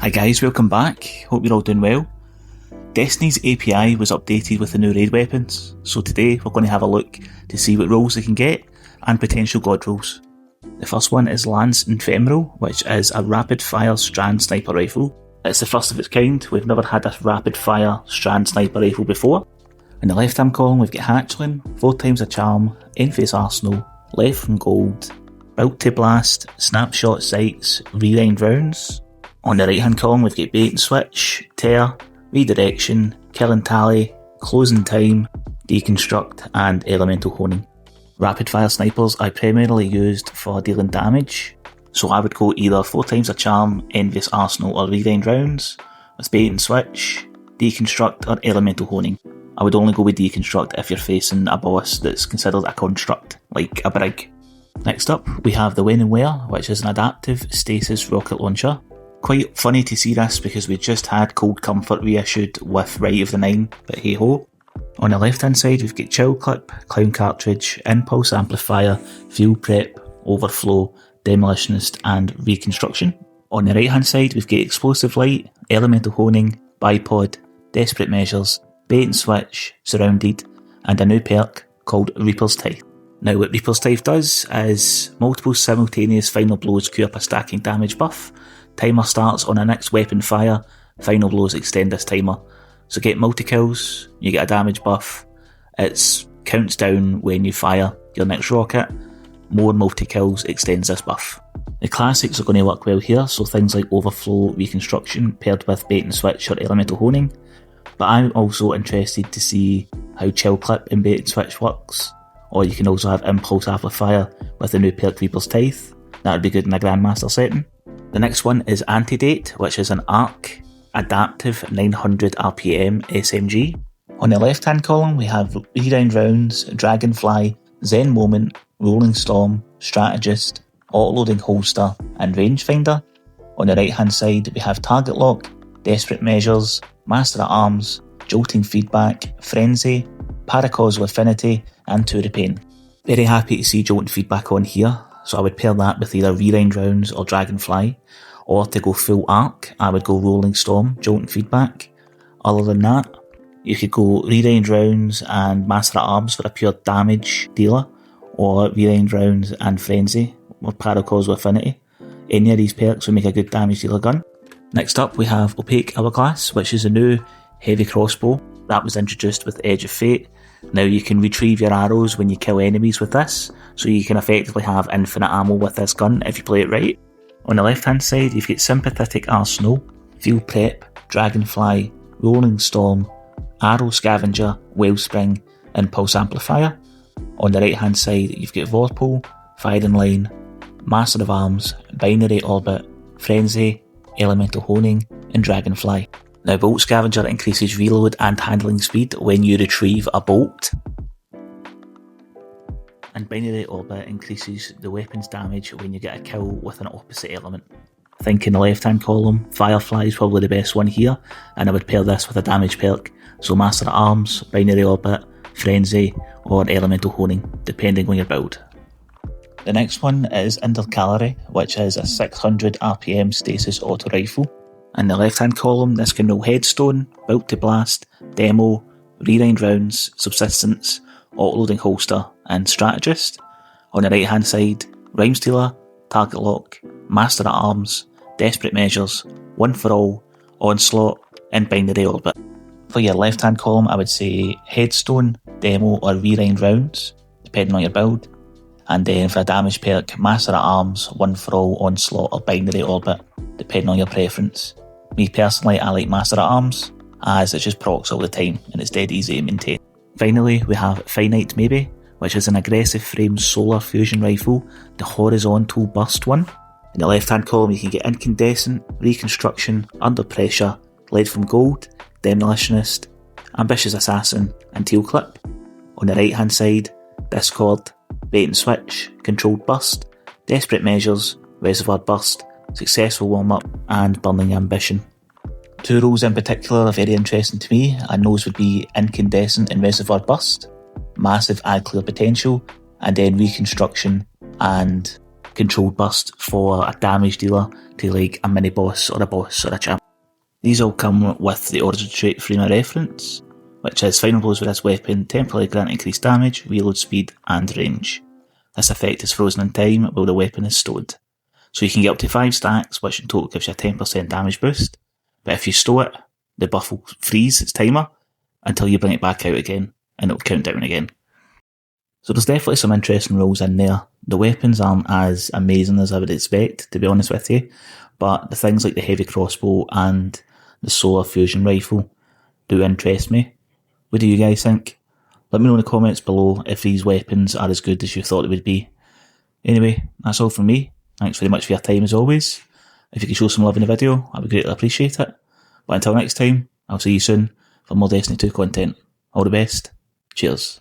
Hi guys, welcome back. Hope you're all doing well. Destiny's API was updated with the new raid weapons, so today we're going to have a look to see what rolls they can get and potential god rolls. The first one is Lance Ephemeral, which is a rapid fire strand sniper rifle. It's the first of its kind. We've never had a rapid fire strand sniper rifle before. In the left hand column we've got Hatchling, 4 times a charm, Envious Arsenal, left from gold, built to blast, snapshot sights, rewind rounds. On the right hand column we've got bait and switch, tear, redirection, kill and tally, closing time, deconstruct and elemental honing. Rapid fire snipers are primarily used for dealing damage, so I would go either 4 times a charm, Envious Arsenal or rewind rounds, with bait and switch, deconstruct or elemental honing. I would only go with deconstruct if you're facing a boss that's considered a construct, like a brig. Next up we have the When and Where, which is an adaptive stasis rocket launcher. Quite funny to see this because we just had Cold Comfort reissued with Right of the Nine, but hey ho. On the left hand side we've got Chill Clip, Clown Cartridge, Impulse Amplifier, Fuel Prep, Overflow, Demolitionist and Reconstruction. On the right hand side we've got Explosive Light, Elemental Honing, Bipod, Desperate Measures, Bait and Switch, Surrounded, and a new perk called Reaper's Tithe. Now what Reaper's Tithe does is multiple simultaneous final blows queue up a stacking damage buff. Timer starts on a next weapon fire, final blows extend this timer. So get multi-kills, you get a damage buff, it counts down when you fire your next rocket, more multi-kills extends this buff. The classics are going to work well here, so things like Overflow, Reconstruction paired with Bait and Switch or Elemental Honing, but I'm also interested to see how Chill Clip in Bait and Switch works, or you can also have Impulse Amplifier with the new perk Reaper's Tithe. That would be good in a Grandmaster setting. The next one is Antedate, which is an ARC adaptive 900 RPM SMG. On the left hand column we have Rewind Rounds, Dragonfly, Zen Moment, Rolling Storm, Strategist, Autoloading Holster and Rangefinder. On the right hand side we have Target Lock, Desperate Measures, Master at Arms, Jolting Feedback, Frenzy, Paracausal Affinity and To Repain. Very happy to see Jolting Feedback on here, so I would pair that with either Rewind Rounds or Dragonfly, or to go full arc I would go Rolling Storm, Jolting Feedback. Other than that, you could go Rewind Rounds and Master at Arms for a pure damage dealer, or Rewind Rounds and Frenzy or Paracausal Affinity. Any of these perks would make a good damage dealer gun. Next up we have Opaque Hourglass, which is a new heavy crossbow that was introduced with Edge of Fate. Now you can retrieve your arrows when you kill enemies with this, so you can effectively have infinite ammo with this gun if you play it right. On the left hand side you've got Sympathetic Arsenal, Fuel Prep, Dragonfly, Rolling Storm, Arrow Scavenger, Wellspring, Impulse Amplifier. On the right hand side you've got Vorpal, Firing Line, Master of Arms, Binary Orbit, Frenzy, Elemental Honing and Dragonfly. Now Bolt Scavenger increases reload and handling speed when you retrieve a bolt, and Binary Orbit increases the weapon's damage when you get a kill with an opposite element. I think in the left hand column, Firefly is probably the best one here, and I would pair this with a damage perk, so Master at Arms, Binary Orbit, Frenzy or Elemental Honing, depending on your build. The next one is Intercalary, which is a 600 RPM stasis auto rifle. In the left hand column this can roll Headstone, Built to Blast, Demo, Rewind Rounds, Subsistence, Autoloading Holster and Strategist. On the right hand side, Rhyme Stealer, Target Lock, Master at Arms, Desperate Measures, One for All, Onslaught and Binary Orbit. For your left hand column I would say Headstone, Demo or Rewind Rounds, depending on your build. And then for a damage perk, Master at Arms, One for All, Onslaught or Binary Orbit, depending on your preference. Me personally, I like Master at Arms, as it just procs all the time and it's dead easy to maintain. Finally, we have Finite Maybe, which is an aggressive frame solar fusion rifle, the horizontal burst one. In the left hand column you can get Incandescent, Reconstruction, Under Pressure, Lead from Gold, Demolitionist, Ambitious Assassin and Teal Clip. On the right hand side, Discord, Bait and Switch, Controlled Burst, Desperate Measures, Reservoir Burst, Successful Warm-Up and Burning Ambition. 2 rolls in particular are very interesting to me, and those would be Incandescent and Reservoir Burst, massive add clear potential, and then Reconstruction and controlled burst for a damage dealer to like a mini boss or a champ. These all come with the origin trait frame of reference, which is final blows with this weapon temporarily grant increased damage, reload speed and range. This effect is frozen in time while the weapon is stowed. So you can get up to 5 stacks, which in total gives you a 10% damage boost, but if you stow it, the buff will freeze its timer until you bring it back out again, and it'll count down again. So there's definitely some interesting rules in there. The weapons aren't as amazing as I would expect, to be honest with you, but the things like the heavy crossbow and the solar fusion rifle do interest me. What do you guys think? Let me know in the comments below if these weapons are as good as you thought they would be. Anyway, that's all from me. Thanks very much for your time as always. If you could show some love in the video, I would greatly appreciate it. But until next time, I'll see you soon for more Destiny 2 content. All the best. Cheers.